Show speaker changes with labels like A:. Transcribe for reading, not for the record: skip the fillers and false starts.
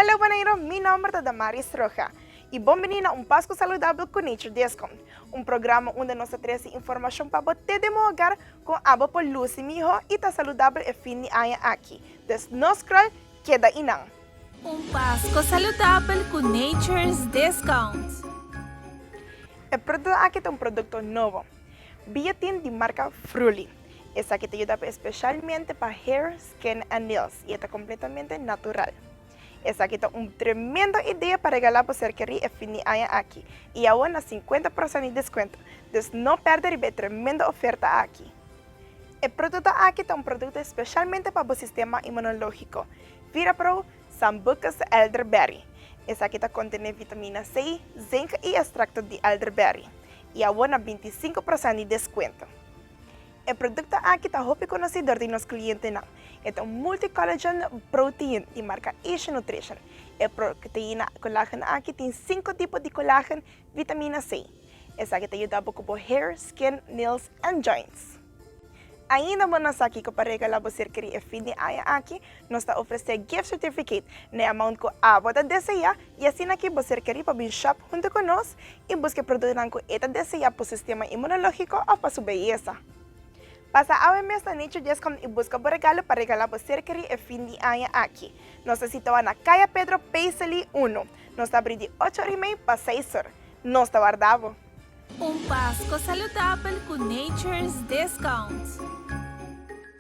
A: Hello, Bonairo! Mi nombre es Damaris Roja y bienvenido a Un Pasco Saludable con Nature Discount, un programa onde nós trazemos informação para você demogar com água por luz e mijo e tá saudável e fim de ano aqui. Des nos scroll queda inang.
B: Um Pasco Saludable com Nature's Discount.
A: O produto aqui é um produto novo, biotin de marca Fruli. Esse aqui te ajuda especialmente para hair, skin and nails e está completamente natural. Essa aqui é uma tremenda ideia para regalar para você querer e fim de ano aqui. E agora 50% de desconto. Então não perder a tremenda oferta aqui. O produto aqui é um produto especialmente para o sistema imunológico. Vira Pro Sambucus Elderberry. Essa aqui contém vitamina C, zinc e extracto de elderberry. E agora 25% de desconto. O produto aqui está muito conhecido de nossos clientes. É um multi-collagen protein de marca Asian Nutrition. A proteína colágeno aqui tem 5 tipos de colágeno, vitamina C. Essa aqui te ajuda com hair, skin, nails and joints. Ainda nós aqui para regalar você querer e fim de ano aqui, nós está oferecendo gift certificate na amount que a você deseja e assim aqui você querer para vir shop junto com nós e buscar produtos que você deseja para o sistema imunológico ou para sua beleza. Passa ao mês na Nature Discount e busca por regalo para regalar você querer e fim de ano aqui. Nós estamos na Calle Pedro Paisley 1. Nós está abrindo de 8h30 para 6h. Nós está guardado.
B: Um Pasco Saludable com Nature's Discount.